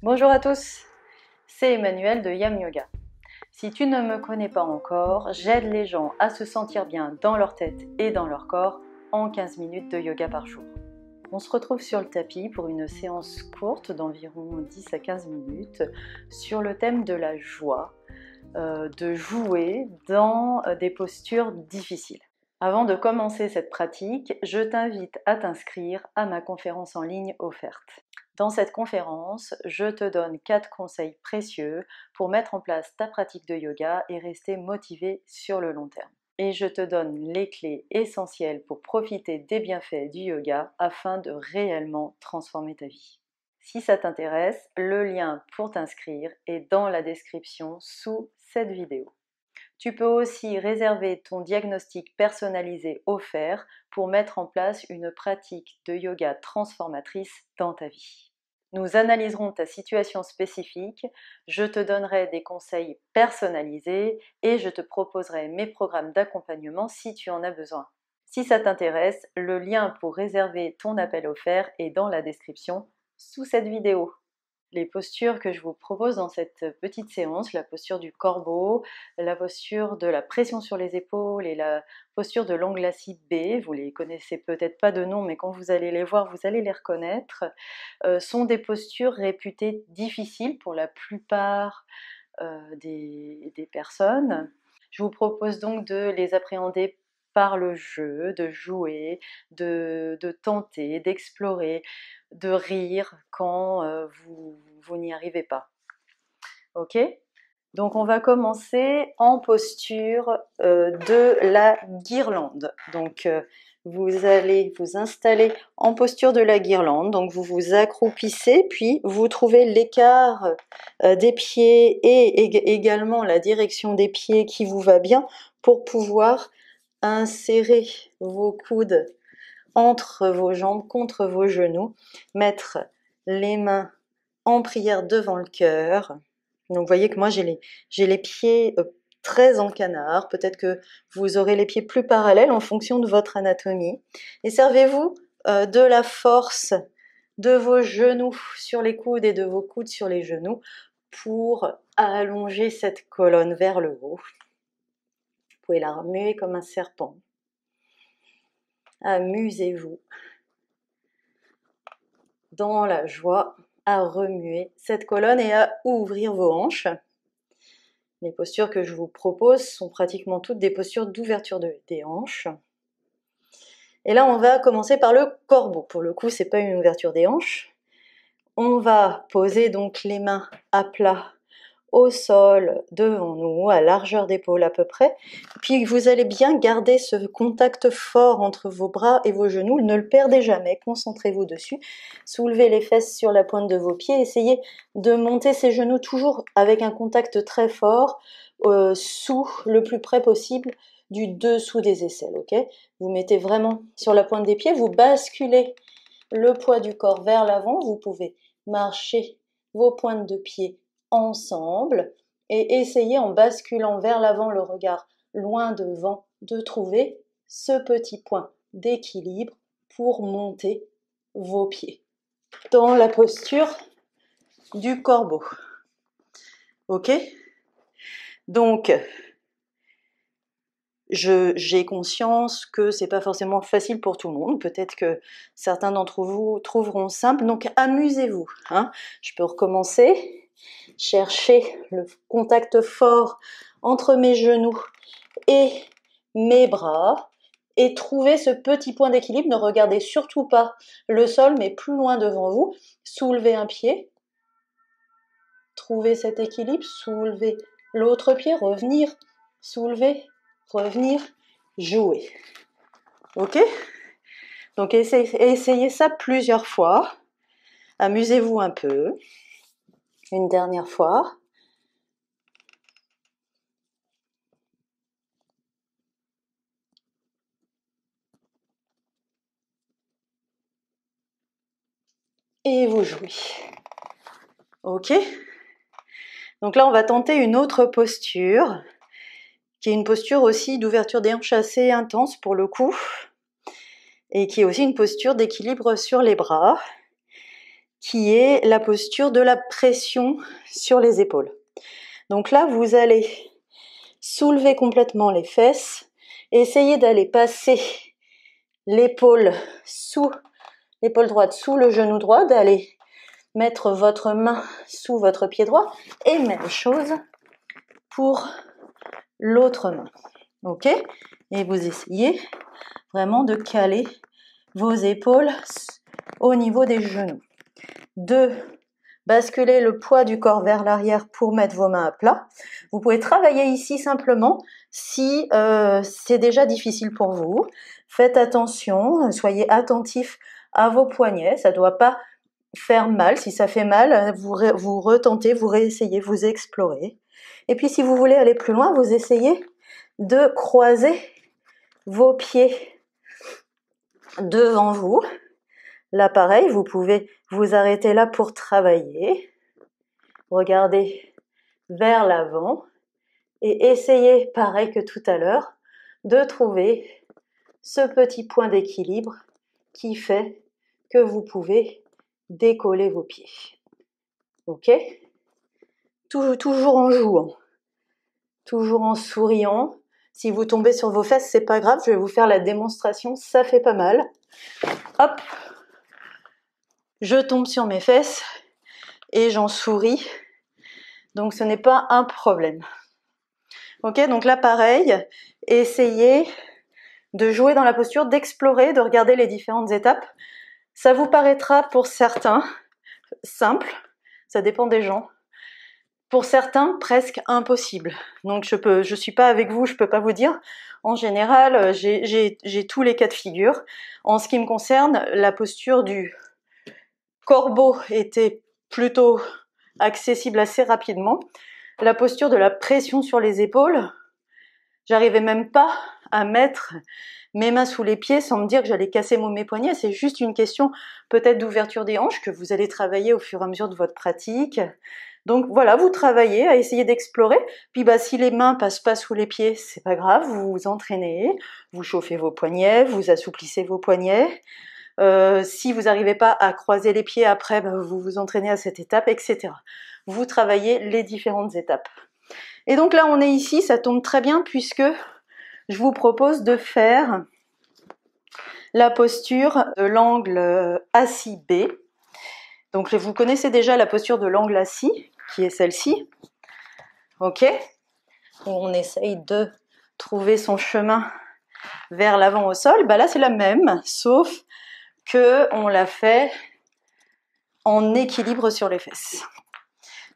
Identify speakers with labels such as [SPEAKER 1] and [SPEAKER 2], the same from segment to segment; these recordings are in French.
[SPEAKER 1] Bonjour à tous, c'est Emmanuelle de Yam Yoga. Si tu ne me connais pas encore, j'aide les gens à se sentir bien dans leur tête et dans leur corps en 15 minutes de yoga par jour. On se retrouve sur le tapis pour une séance courte d'environ 10 à 15 minutes sur le thème de la joie, de jouer dans des postures difficiles. Avant de commencer cette pratique, je t'invite à t'inscrire à ma conférence en ligne offerte. Dans cette conférence, je te donne 4 conseils précieux pour mettre en place ta pratique de yoga et rester motivé sur le long terme. Et je te donne les clés essentielles pour profiter des bienfaits du yoga afin de réellement transformer ta vie. Si ça t'intéresse, le lien pour t'inscrire est dans la description sous cette vidéo. Tu peux aussi réserver ton diagnostic personnalisé offert pour mettre en place une pratique de yoga transformatrice dans ta vie. Nous analyserons ta situation spécifique, je te donnerai des conseils personnalisés et je te proposerai mes programmes d'accompagnement si tu en as besoin. Si ça t'intéresse, le lien pour réserver ton appel offert est dans la description sous cette vidéo. Les postures que je vous propose dans cette petite séance, la posture du corbeau, la posture de la pression sur les épaules et la posture de l'Anglassi B, vous les connaissez peut-être pas de nom, mais quand vous allez les voir, vous allez les reconnaître, sont des postures réputées difficiles pour la plupart des personnes. Je vous propose donc de les appréhender par le jeu, de jouer, de tenter, d'explorer, de rire quand vous n'y arrivez pas. Ok ? Donc on va commencer en posture de la guirlande. Donc vous allez vous installer en posture de la guirlande. Donc vous vous accroupissez, puis vous trouvez l'écart des pieds et également la direction des pieds qui vous va bien pour pouvoir insérer vos coudes entre vos jambes, contre vos genoux, mettre les mains en prière devant le cœur. Donc vous voyez que moi j'ai les pieds très en canard, peut-être que vous aurez les pieds plus parallèles en fonction de votre anatomie. Et servez-vous de la force de vos genoux sur les coudes et de vos coudes sur les genoux pour allonger cette colonne vers le haut. Vous pouvez la remuer comme un serpent. Amusez-vous dans la joie à remuer cette colonne et à ouvrir vos hanches. Les postures que je vous propose sont pratiquement toutes des postures d'ouverture des hanches. Et là, on va commencer par le corbeau. Pour le coup, c'est pas une ouverture des hanches. On va poser donc les mains à plat au sol devant nous, à largeur d'épaule à peu près. Puis vous allez bien garder ce contact fort entre vos bras et vos genoux. Ne le perdez jamais, concentrez-vous dessus. Soulevez les fesses sur la pointe de vos pieds. Essayez de monter ces genoux toujours avec un contact très fort, sous le plus près possible du dessous des aisselles. Okay ? Vous mettez vraiment sur la pointe des pieds, vous basculez le poids du corps vers l'avant. Vous pouvez marcher vos pointes de pied ensemble et essayez en basculant vers l'avant le regard loin devant de trouver ce petit point d'équilibre pour monter vos pieds dans la posture du corbeau. Ok ? Donc j'ai conscience que c'est pas forcément facile pour tout le monde. Peut-être que certains d'entre vous trouveront simple. Donc amusez-vous. Je peux recommencer. Chercher le contact fort entre mes genoux et mes bras et trouver ce petit point d'équilibre. Ne regardez surtout pas le sol, mais plus loin devant vous. Soulevez un pied. Trouvez cet équilibre. Soulevez l'autre pied. Revenir. Soulever. Revenir. Jouer. Ok ? Donc essayez ça plusieurs fois. Amusez-vous un peu. Une dernière fois. Et vous jouez. Ok ? Donc là, on va tenter une autre posture, qui est une posture aussi d'ouverture des hanches assez intense pour le coup, et qui est aussi une posture d'équilibre sur les bras, qui est la posture de la pression sur les épaules. Donc là, vous allez soulever complètement les fesses, essayez d'aller passer l'épaule droite sous le genou droit, d'aller mettre votre main sous votre pied droit, et même chose pour l'autre main. Ok? Et vous essayez vraiment de caler vos épaules au niveau des genoux. 2. Basculer le poids du corps vers l'arrière pour mettre vos mains à plat. Vous pouvez travailler ici simplement si c'est déjà difficile pour vous. Faites attention, soyez attentif à vos poignets, ça ne doit pas faire mal. Si ça fait mal, vous retentez, vous réessayez, vous explorez. Et puis si vous voulez aller plus loin, vous essayez de croiser vos pieds devant vous. Là pareil, vous pouvez vous arrêter là pour travailler. Regardez vers l'avant et essayez, pareil que tout à l'heure, de trouver ce petit point d'équilibre qui fait que vous pouvez décoller vos pieds. Ok? Toujours en jouant, toujours en souriant. Si vous tombez sur vos fesses, c'est pas grave, je vais vous faire la démonstration, ça fait pas mal. Hop, je tombe sur mes fesses et j'en souris. Donc ce n'est pas un problème. Ok, donc là pareil, essayez de jouer dans la posture, d'explorer, de regarder les différentes étapes. Ça vous paraîtra pour certains simple, ça dépend des gens. Pour certains, presque impossible. Donc je suis pas avec vous, je peux pas vous dire. En général, j'ai tous les cas de figure. En ce qui me concerne, la posture du corbeau était plutôt accessible assez rapidement. La posture de la pression sur les épaules, j'arrivais même pas à mettre mes mains sous les pieds sans me dire que j'allais casser mes poignets. C'est juste une question peut-être d'ouverture des hanches que vous allez travailler au fur et à mesure de votre pratique. Donc voilà, vous travaillez à essayer d'explorer. Puis si les mains passent pas sous les pieds, c'est pas grave, vous vous entraînez, vous chauffez vos poignets, vous assouplissez vos poignets. Si vous n'arrivez pas à croiser les pieds après, vous vous entraînez à cette étape, etc. Vous travaillez les différentes étapes. Et donc là, on est ici, ça tombe très bien puisque je vous propose de faire la posture de l'angle assis B. Donc vous connaissez déjà la posture de l'angle assis, qui est celle-ci. Ok? Où on essaye de trouver son chemin vers l'avant au sol. Là, c'est la même, sauf que on l'a fait en équilibre sur les fesses.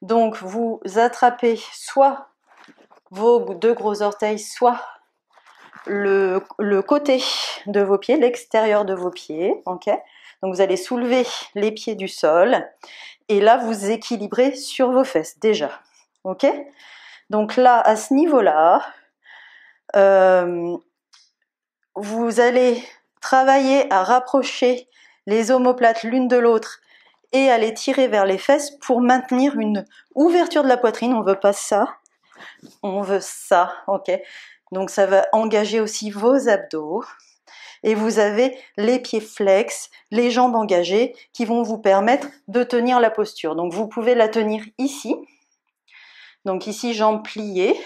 [SPEAKER 1] Donc vous attrapez soit vos 2 gros orteils, soit le côté de vos pieds, l'extérieur de vos pieds, ok? Donc vous allez soulever les pieds du sol et là vous équilibrez sur vos fesses déjà, ok? Donc là, à ce niveau-là, vous allez travailler à rapprocher les omoplates l'une de l'autre et à les tirer vers les fesses pour maintenir une ouverture de la poitrine. On veut pas ça, on veut ça, ok? Donc ça va engager aussi vos abdos. Et vous avez les pieds flex, les jambes engagées qui vont vous permettre de tenir la posture. Donc vous pouvez la tenir ici. Donc ici, jambes pliées.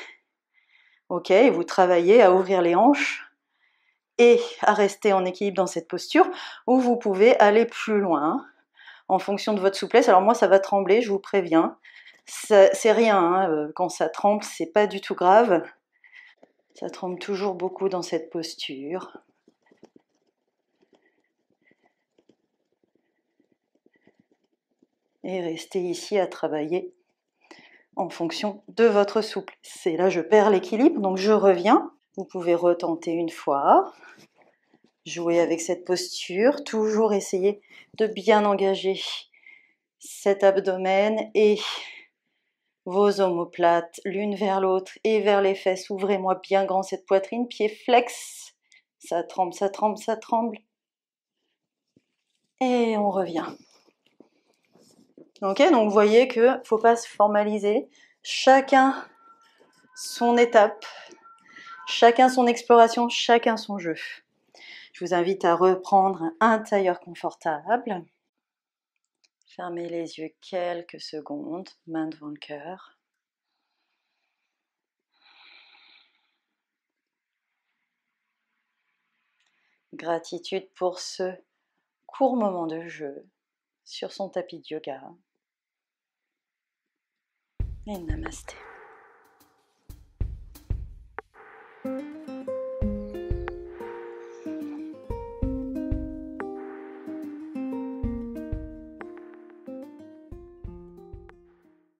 [SPEAKER 1] Ok, et vous travaillez à ouvrir les hanches et à rester en équilibre dans cette posture, ou vous pouvez aller plus loin en fonction de votre souplesse. Alors moi, ça va trembler, je vous préviens. C'est rien, hein. Quand ça tremble, c'est pas du tout grave. Ça tremble toujours beaucoup dans cette posture. Et restez ici à travailler en fonction de votre souplesse. Et là, je perds l'équilibre, donc je reviens. Vous pouvez retenter une fois. Jouer avec cette posture. Toujours essayer de bien engager cet abdomen et vos omoplates l'une vers l'autre et vers les fesses. Ouvrez-moi bien grand cette poitrine. Pieds flex. Ça tremble, ça tremble, ça tremble. Et on revient. Ok, donc vous voyez qu'il ne faut pas se formaliser. Chacun son étape, chacun son exploration, chacun son jeu. Je vous invite à reprendre un tailleur confortable. Fermez les yeux quelques secondes, main devant le cœur. Gratitude pour ce court moment de jeu sur son tapis de yoga. Et namasté.